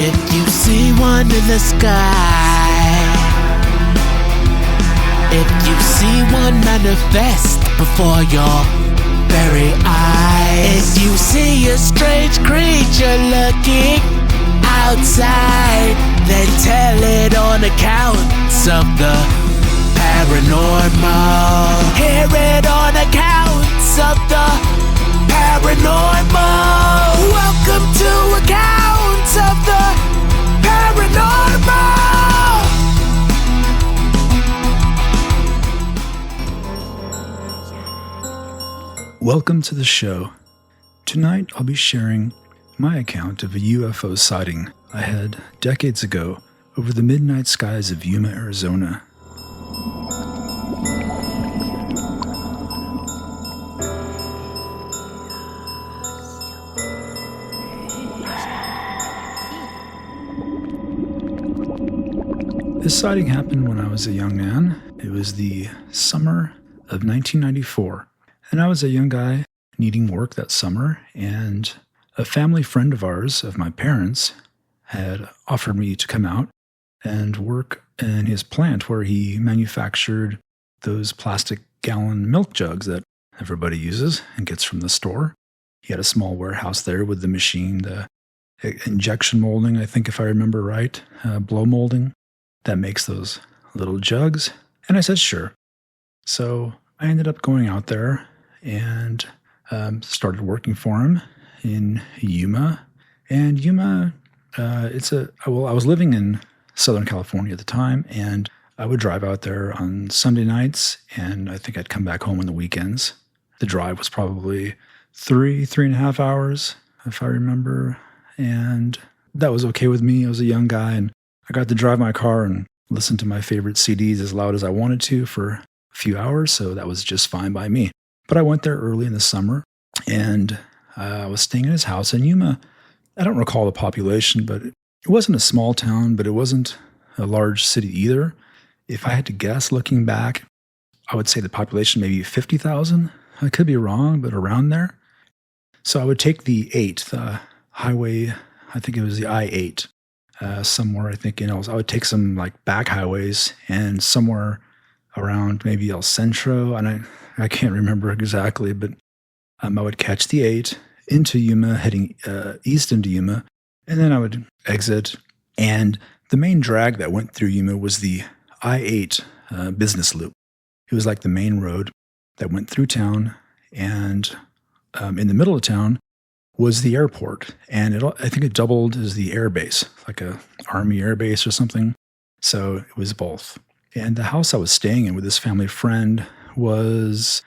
If you see one in the sky, if you see one manifest before your very eyes, if you see a strange creature lurking outside, then tell it on accounts of the paranormal. Hear it on accounts of the paranormal. Welcome to accounts of the paranormal. Welcome to the show. Tonight I'll be sharing my account of a UFO sighting I had decades ago over the midnight skies of Yuma, Arizona. This sighting happened when I was a young man. It was the summer of 1994, and I was a young guy needing work that summer, and a family friend of ours, of my parents, had offered me to come out and work in his plant where he manufactured those plastic gallon milk jugs that everybody uses and gets from the store. He had a small warehouse there with the machine, the injection molding, I think if I remember right, blow molding, that makes those little jugs. And I said, sure. So I ended up going out there and started working for him in Yuma. And Yuma, I was living in Southern California at the time, and I would drive out there on Sunday nights, and I think I'd come back home on the weekends. The drive was probably 3.5 hours, if I remember. And that was okay with me. I was a young guy, and I got to drive my car and listen to my favorite CDs as loud as I wanted to for a few hours, so that was just fine by me. But I went there early in the summer, and I was staying in his house in Yuma. I don't recall the population, but it wasn't a small town, but it wasn't a large city either. If I had to guess looking back, I would say the population maybe 50,000. I could be wrong, but around there. So I would take the 8, the highway, I think it was the I-8. Somewhere, I think, I would take some like back highways and somewhere around maybe El Centro, and I can't remember exactly, but I would catch the 8 into Yuma, heading east into Yuma, and then I would exit. And the main drag that went through Yuma was the I-8 business loop. It was like the main road that went through town, and in the middle of town was the airport, and I think it doubled as the air base, like a Army air base or something. So it was both. And the house I was staying in with this family friend was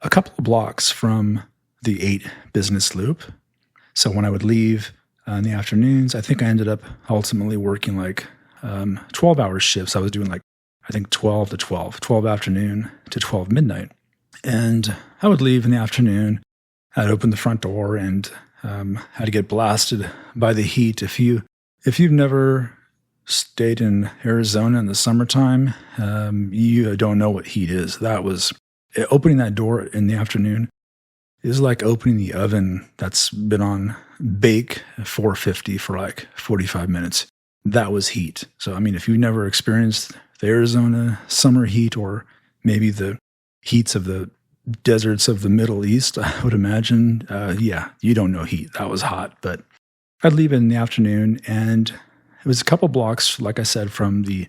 a couple of blocks from the 8 business loop. So when I would leave in the afternoons, I think I ended up ultimately working like 12-hour shifts. I was doing like, I think 12 to 12 afternoon to 12 midnight. And I would leave in the afternoon. I'd open the front door and had to get blasted by the heat. If you've never stayed in Arizona in the summertime, you don't know what heat is. That was opening that door in the afternoon is like opening the oven that's been on bake at 450 for like 45 minutes. That was heat. So, I mean, if you've never experienced the Arizona summer heat, or maybe the heats of the deserts of the Middle East, I would imagine, you don't know heat. That was hot. But I'd leave in the afternoon, and it was a couple blocks, like I said, from the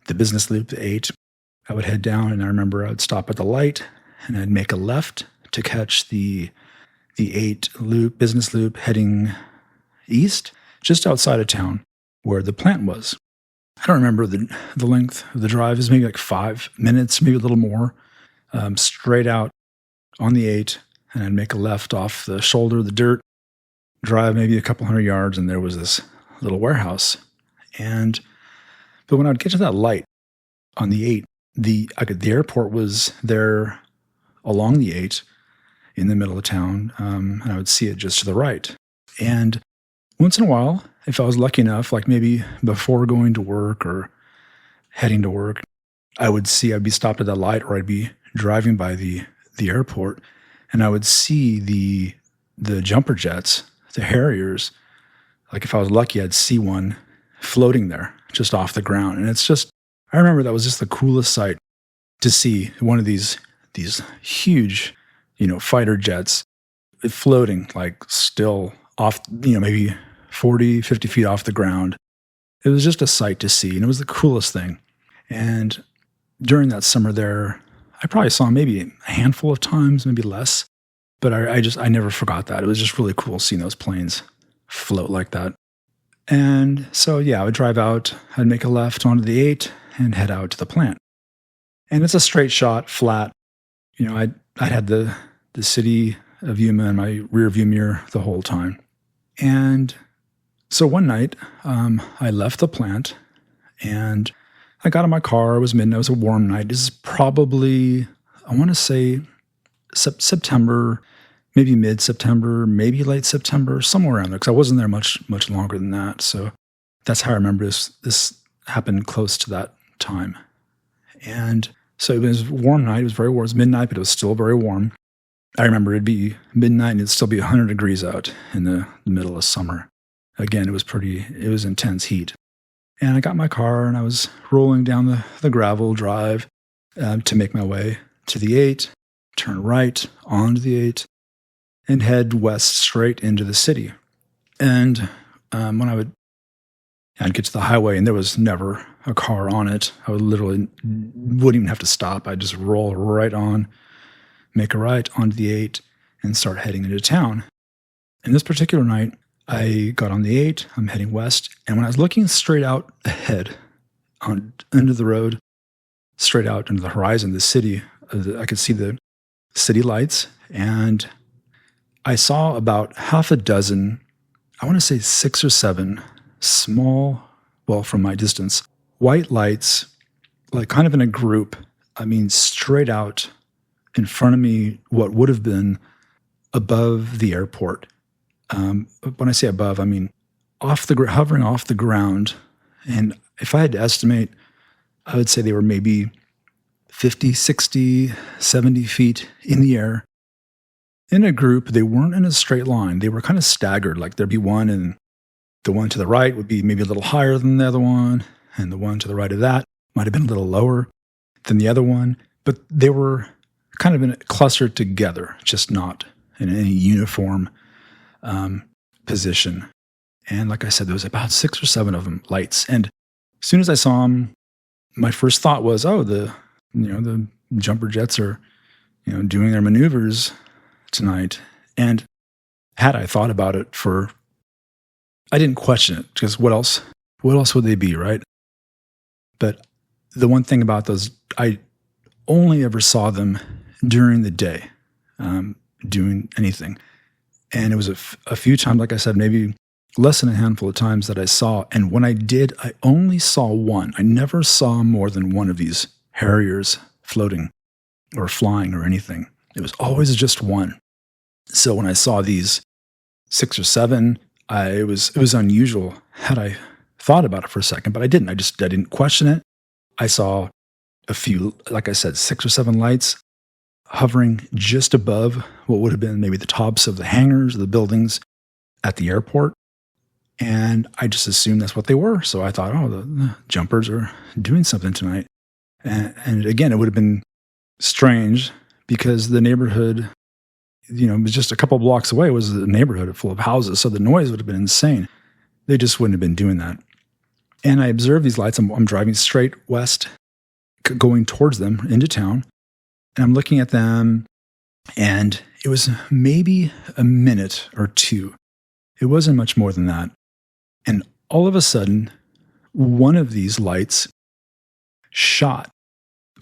business loop, the 8. I would head down, and I remember I'd stop at the light, and I'd make a left to catch the 8 loop, business loop, heading east, just outside of town, where the plant was. I don't remember the length of the drive. It was maybe like 5 minutes, maybe a little more. Straight out on the 8, and I'd make a left off the shoulder of the dirt, drive maybe a couple hundred yards, and there was this little warehouse. But when I'd get to that light on the 8, the airport was there along the 8 in the middle of town, and I would see it just to the right. And once in a while, if I was lucky enough, like maybe before going to work or heading to work, I'd be stopped at that light, or I'd be driving by the airport, and I would see the jumper jets, the Harriers, like if I was lucky, I'd see one floating there just off the ground. And it's just, I remember that was just the coolest sight to see one of these huge, fighter jets floating like still off, maybe 40, 50 feet off the ground. It was just a sight to see, and it was the coolest thing. And during that summer there, I probably saw maybe a handful of times, maybe less, but I never forgot that. It was just really cool seeing those planes float like that. And so, I would drive out, I'd make a left onto the 8 and head out to the plant. And it's a straight shot, flat. I'd had the city of Yuma in my rear view mirror the whole time. And so one night, I left the plant and I got in my car. It was midnight. It was a warm night. This is probably, I want to say September, maybe mid-September, maybe late September, somewhere around there, because I wasn't there much longer than that. So that's how I remember this happened close to that time. And so it was a warm night. It was very warm. It was midnight, but it was still very warm. I remember it'd be midnight and it'd still be 100 degrees out in the middle of summer. Again, it was intense heat. And I got my car and I was rolling down the gravel drive to make my way to the 8, turn right onto the 8, and head west straight into the city. And when I'd get to the highway and there was never a car on it, I wouldn't even have to stop. I'd just roll right on, make a right onto the 8, and start heading into town. And this particular night, I got on the 8, I'm heading west, and when I was looking straight out ahead, into the road, straight out into the horizon, the city, I could see the city lights, and I saw about half a dozen, I want to say 6 or 7 small, well, from my distance, white lights, like kind of in a group, straight out in front of me, what would have been above the airport. When I say above, I mean hovering off the ground. And if I had to estimate, I would say they were maybe 50, 60, 70 feet in the air. In a group, they weren't in a straight line. They were kind of staggered, like there'd be one, and the one to the right would be maybe a little higher than the other one, and the one to the right of that might have been a little lower than the other one. But they were kind of clustered together, just not in any uniform position. And like I said, there was about 6 or 7 of them, lights. And as soon as I saw them, my first thought was, the jumper jets are, doing their maneuvers tonight. And had I thought about it I didn't question it, because what else would they be, right? But the one thing about those, I only ever saw them during the day, doing anything. And it was a few times, like I said, maybe less than a handful of times that I saw. And when I did, I only saw one. I never saw more than one of these Harriers floating or flying or anything. It was always just one. So when I saw these 6 or 7, it was unusual had I thought about it for a second, but I didn't. I didn't question it. I saw a few, like I said, 6 or 7 lights hovering just above what would have been maybe the tops of the hangars, the buildings at the airport. And I just assumed that's what they were. So I thought, the jumpers are doing something tonight. And again, it would have been strange because the neighborhood, was just a couple blocks away was a neighborhood full of houses. So the noise would have been insane. They just wouldn't have been doing that. And I observed these lights. I'm driving straight west, going towards them into town. And I'm looking at them, and it was maybe a minute or 2. It wasn't much more than that. And all of a sudden, one of these lights shot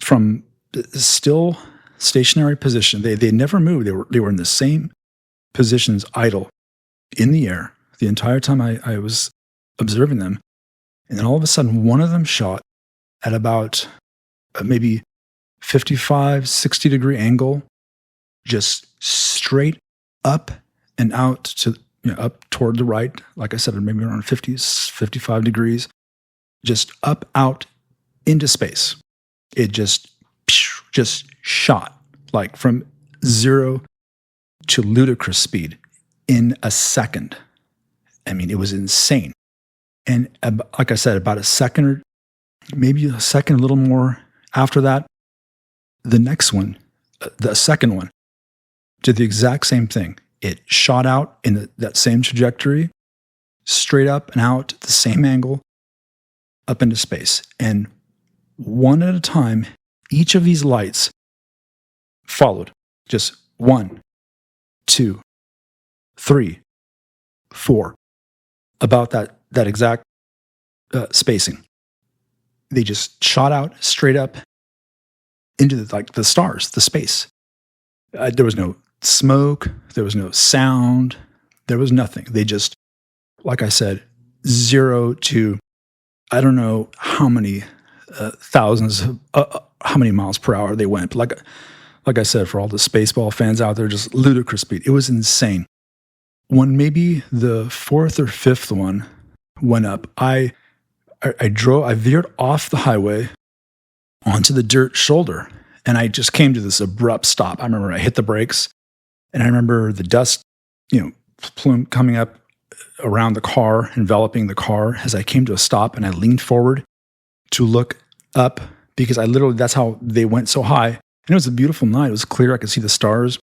from the still stationary position. They never moved. They were in the same positions, idle, in the air, the entire time I was observing them. And then all of a sudden, one of them shot at about maybe 55, 60 degree angle, just straight up and out to, up toward the right. Like I said, maybe around 50, 55 degrees, just up, out into space. It just shot like from 0 to ludicrous speed in a second. I mean, it was insane. And like I said, about a second or maybe a second, a little more after that, the next one, the second one, did the exact same thing. It shot out in that same trajectory, straight up and out, the same angle, up into space. And one at a time, each of these lights followed. Just 1, 2, 3, 4. About that exact spacing. They just shot out straight up into the stars, the space. There was no smoke. There was no sound. There was nothing. They just, like I said, 0 to, I don't know how many thousands of, how many miles per hour they went. But like I said, for all the Spaceball fans out there, just ludicrous speed. It was insane. When maybe the 4th or 5th one went up, I veered off the highway onto the dirt shoulder, and I just came to this abrupt stop. I remember I hit the brakes, and I remember the dust, plume coming up around the car, enveloping the car as I came to a stop, and I leaned forward to look up because that's how they went so high. And it was a beautiful night. It was clear. I could see the stars,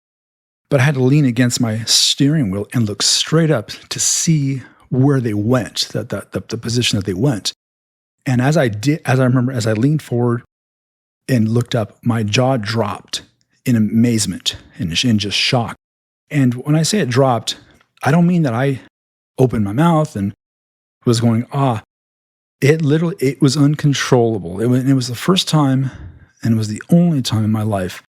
but I had to lean against my steering wheel and look straight up to see where they went, the position that they went. And as I leaned forward and looked up, my jaw dropped in amazement and in just shock. And when I say it dropped, I don't mean that I opened my mouth and was going, it was uncontrollable. It was the first time, and it was the only time in my life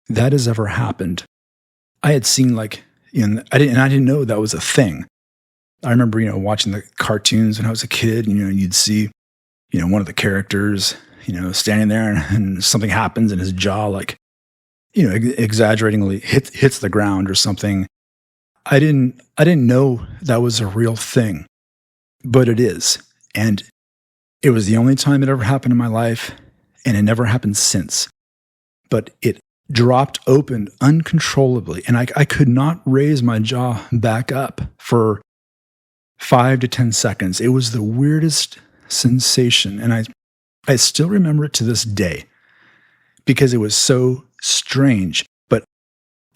that has ever happened. I had seen I didn't know that was a thing. I remember, watching the cartoons when I was a kid, and you'd see, one of the characters, standing there and something happens and his jaw, exaggeratingly hits the ground or something. I didn't know that was a real thing, but it is. And it was the only time it ever happened in my life, and it never happened since. But it dropped open uncontrollably, and I could not raise my jaw back up for 5 to 10 seconds. It was the weirdest sensation, and I still remember it to this day because it was so strange. But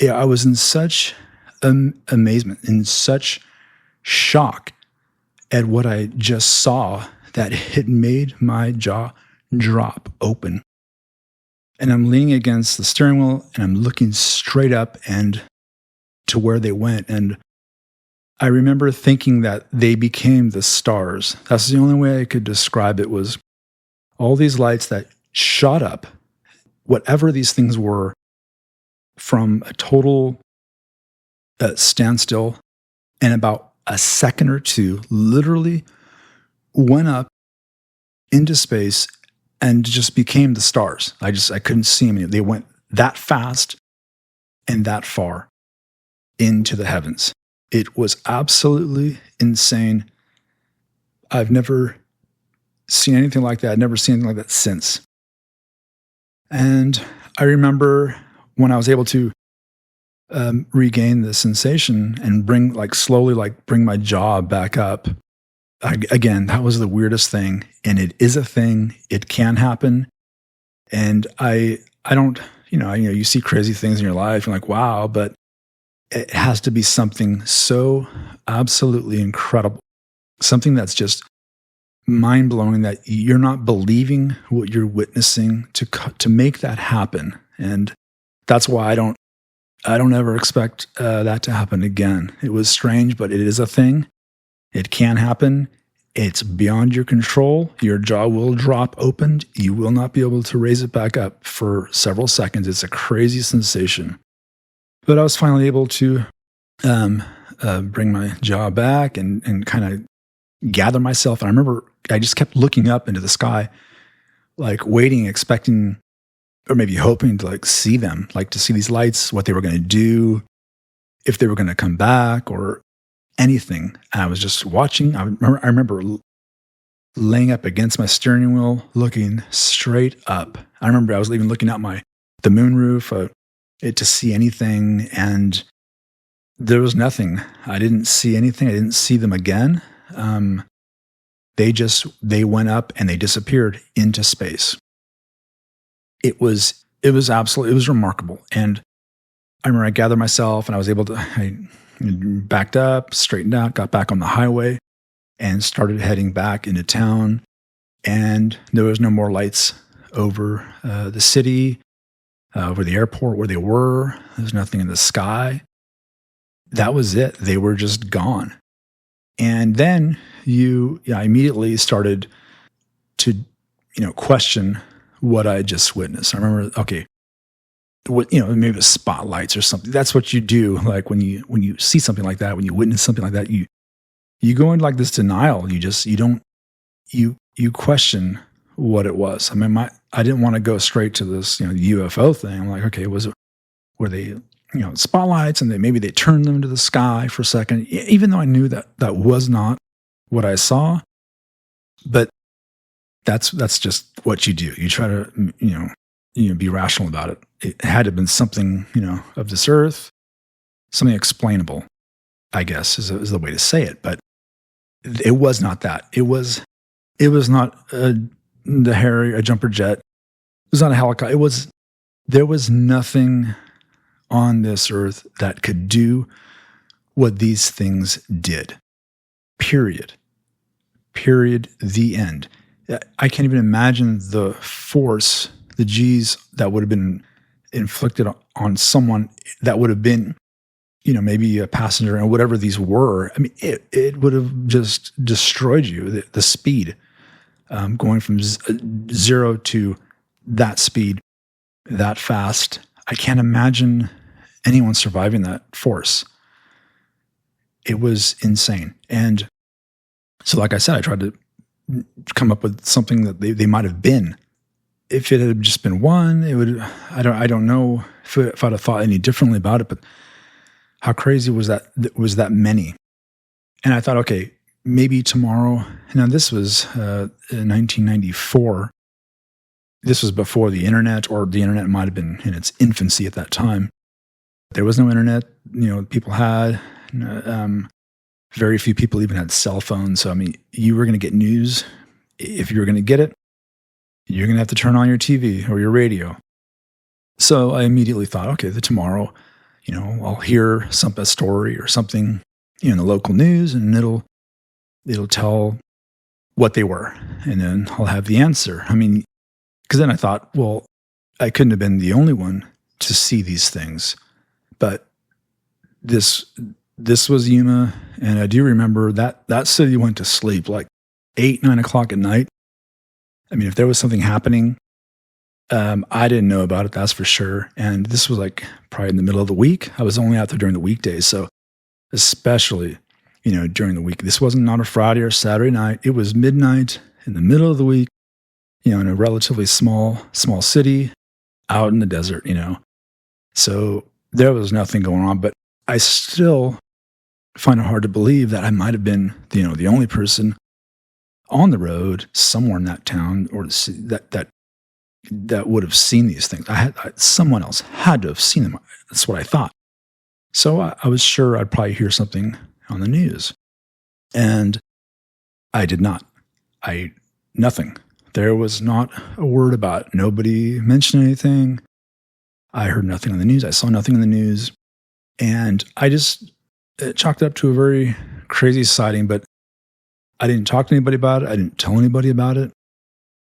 I was in such amazement, in such shock at what I just saw that it made my jaw drop open. And I'm leaning against the steering wheel, and I'm looking straight up and to where they went. And I remember thinking that they became the stars. That's the only way I could describe it, was all these lights that shot up, whatever these things were, from a total standstill, and about a second or two literally went up into space and just became the stars. I couldn't see them. They went that fast and that far into the heavens. It was absolutely insane. I've never seen anything like that. I've never seen anything like that since. And I remember when I was able to regain the sensation and slowly bring my jaw back up. Again, that was the weirdest thing, and it is a thing. It can happen, and I don't, you see crazy things in your life, and wow, but it has to be something so absolutely incredible, something that's just mind blowing that you're not believing what you're witnessing to make that happen, and that's why I don't ever expect that to happen again. It was strange, but it is a thing. It can happen. It's beyond your control. Your jaw will drop open. You will not be able to raise it back up for several seconds. It's a crazy sensation. But I was finally able to bring my jaw back and kind of gather myself. And I remember I just kept looking up into the sky, waiting, expecting, or maybe hoping to see them, to see these lights, what they were going to do, if they were going to come back or anything. And I was just watching. I remember laying up against my steering wheel, looking straight up. I remember I was even looking out the moonroof to see anything. And there was nothing. I didn't see anything. I didn't see them again. They went up and they disappeared into space. It was remarkable. And I remember I gathered myself and I backed up, straightened out, got back on the highway and started heading back into town. And there was no more lights over the city, over the airport where they were. There's nothing in the sky. That was it. They were just gone. And then I immediately started to, question what I just witnessed. I remember, okay, maybe it was spotlights or something. That's what you do. Like when you see something like that, when you witness something like that, you go into like this denial. You question what it was. I mean, I didn't want to go straight to this, UFO thing. I'm like, okay, were they, spotlights, and maybe they turned them into the sky for a second, even though I knew that was not what I saw. But that's just what you do. You try to, be rational about it. It had to have been something, of this earth, something explainable, I guess is the way to say it. But it was not that. It was not a jumper jet. It was not a helicopter. There was nothing on this earth that could do what these things did. Period. The end. I can't even imagine the force, the G's that would have been inflicted on someone that would have been, maybe a passenger and whatever these were. I mean, it would have just destroyed you. The speed, going from zero to that speed, that fast. I can't imagine anyone surviving that force. It was insane. And so, like I said, I tried to come up with something that they might have been. If it had just been one, it would. I don't know if I'd have thought any differently about it. But how crazy was that? Was that many? And I thought, okay, maybe tomorrow. Now this was in 1994. This was before the internet, or the internet might have been in its infancy at that time. There was no internet. People had. Very few people even had cell phones. So, I mean, you were going to get news. If you were going to get it, you're going to have to turn on your TV or your radio. So I immediately thought, okay, tomorrow, I'll hear a story or something, in the local news, and it'll tell what they were. And then I'll have the answer. I mean, because then I thought, well, I couldn't have been the only one to see these things. But this was Yuma, and I do remember that city went to sleep like 8, 9 o'clock at night. I mean, if there was something happening, I didn't know about it, that's for sure. And this was like probably in the middle of the week. I was only out there during the weekdays, so especially, during the week. This wasn't on a Friday or Saturday night. It was midnight in the middle of the week, in a relatively small city out in the desert, So there was nothing going on, but I still find it hard to believe that I might have been, the only person on the road somewhere in that town or that would have seen these things. Someone else had to have seen them. That's what I thought. So I was sure I'd probably hear something on the news, and I did not. Nothing. There was not a word about it. Nobody mentioned anything. I heard nothing on the news. I saw nothing in the news. And I just chalked it up to a very crazy sighting, but I didn't talk to anybody about it. I didn't tell anybody about it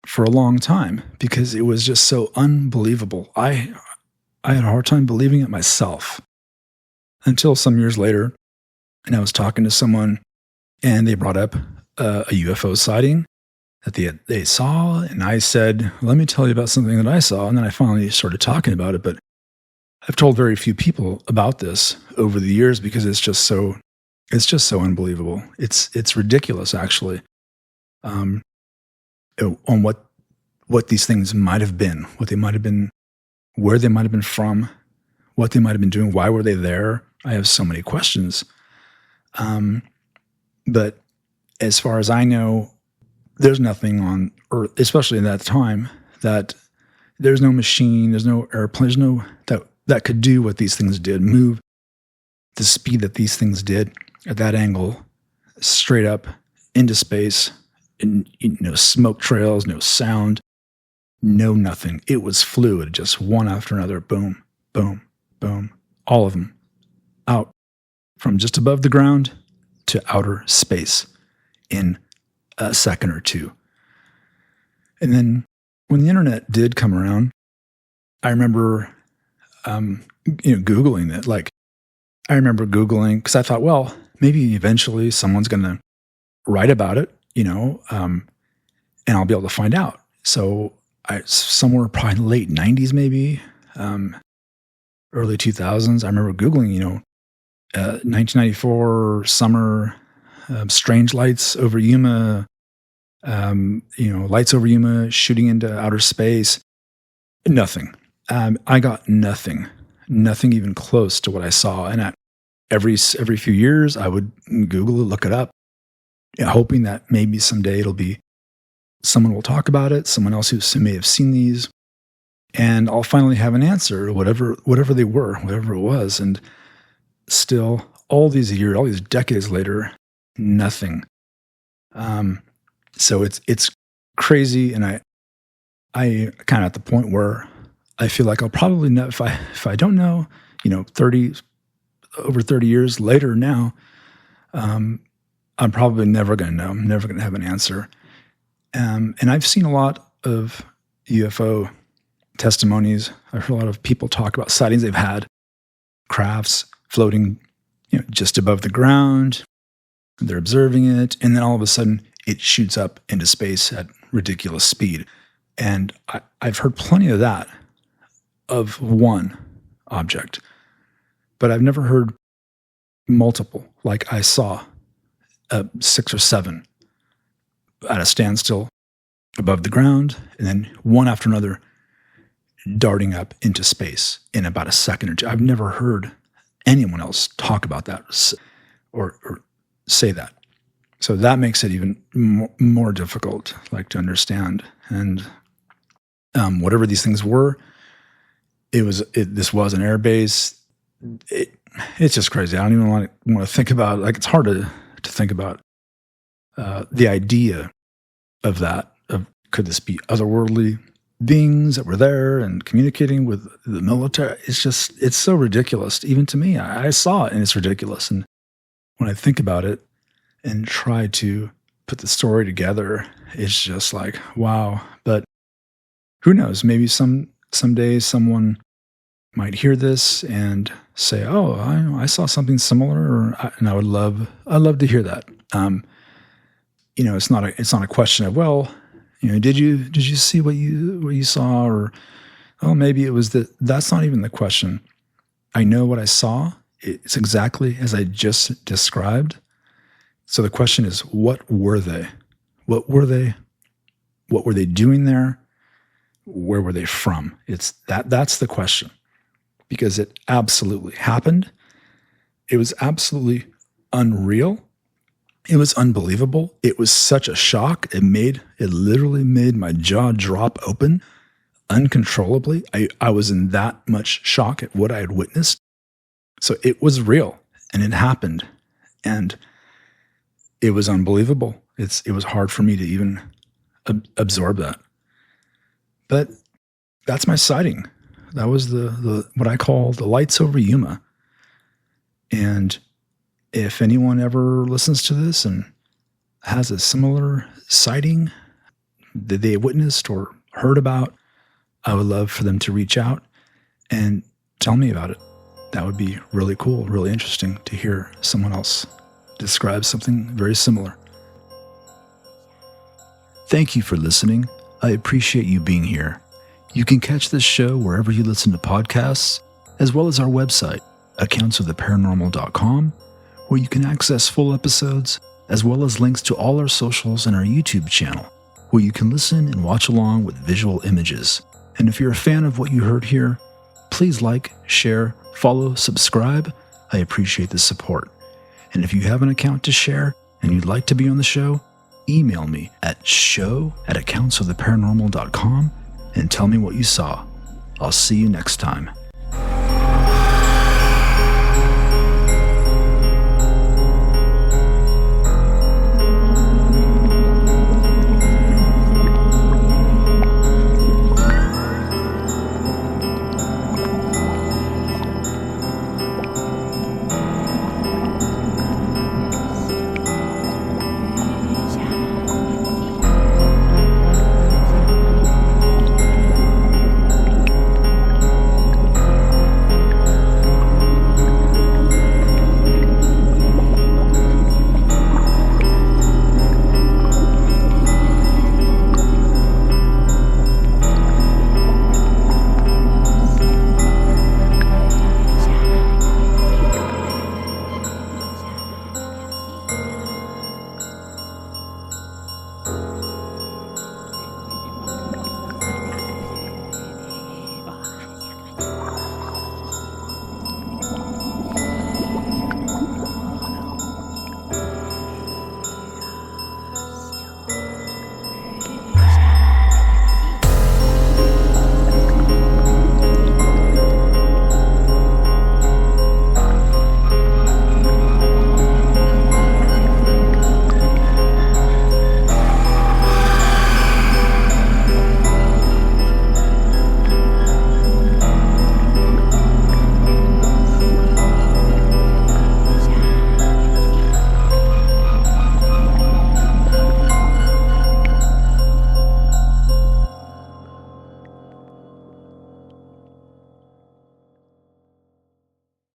for a long time because it was just so unbelievable. I had a hard time believing it myself until some years later, and I was talking to someone, and they brought up a UFO sighting that they saw, and I said, let me tell you about something that I saw, and then I finally started talking about it, but I've told very few people about this over the years because it's just so unbelievable. It's ridiculous, actually, on what these things might have been, what they might have been, where they might have been from, what they might have been doing, why were they there? I have so many questions. But as far as I know, there's nothing on Earth, especially in that time, that there's no machine, there's no airplane, there's no that could do what these things did, move the speed that these things did at that angle, straight up into space, and no smoke trails, no sound, no nothing. It was fluid, just one after another. Boom, boom, boom. All of them out from just above the ground to outer space in a second or two. And then when the internet did come around, I remember, Googling it. Like, I remember Googling because I thought, well, maybe eventually someone's going to write about it, and I'll be able to find out. So somewhere probably in the late 90s, maybe, early 2000s, I remember Googling, 1994 summer, strange lights over Yuma, lights over Yuma shooting into outer space. Nothing. I got nothing even close to what I saw. And every few years, I would Google it, look it up, hoping that maybe someday someone will talk about it, someone else who may have seen these, and I'll finally have an answer, whatever they were, whatever it was. And still, all these years, all these decades later, nothing. So it's crazy, and I kind of at the point where I feel like I'll probably know if I don't know, over 30 years later now, I'm probably never going to know. I'm never going to have an answer. And I've seen a lot of UFO testimonies. I've heard a lot of people talk about sightings they've had, crafts floating, just above the ground. They're observing it, and then all of a sudden it shoots up into space at ridiculous speed. And I've heard plenty of that, of one object, but I've never heard multiple, like I saw 6 or 7 at a standstill above the ground, and then one after another darting up into space in about a second or two. I've never heard anyone else talk about that or say that. So that makes it even more difficult, to understand. And whatever these things were, this was an air base. It's just crazy. I don't even want to think about it. It's hard to think about the idea of that. Could this be otherworldly beings that were there and communicating with the military? It's so ridiculous. Even to me, I saw it and it's ridiculous. And when I think about it and try to put the story together, it's just like, wow. But who knows? Maybe someday someone might hear this and say, "Oh, I saw something similar," and I'd love to hear that. It's not a question of, well, did you see what you saw, or, oh, maybe it was that. That's not even the question. I know what I saw. It's exactly as I just described. So the question is, what were they? What were they? What were they doing there? Where were they from? That's the question, because it absolutely happened. It was absolutely unreal. It was unbelievable. It was such a shock. It literally made my jaw drop open uncontrollably. I was in that much shock at what I had witnessed. So it was real, and it happened, and it was unbelievable. It was hard for me to even absorb that. But that's my sighting. That was the what I call the lights over Yuma. And if anyone ever listens to this and has a similar sighting that they witnessed or heard about, I would love for them to reach out and tell me about it. That would be really cool, really interesting to hear someone else describe something very similar. Thank you for listening. I appreciate you being here. You can catch this show wherever you listen to podcasts, as well as our website, accountsoftheparanormal.com, where you can access full episodes, as well as links to all our socials and our YouTube channel, where you can listen and watch along with visual images. And if you're a fan of what you heard here, please like, share, follow, subscribe. I appreciate the support. And if you have an account to share and you'd like to be on the show, email me at show@accountsoftheparanormal.com and tell me what you saw. I'll see you next time.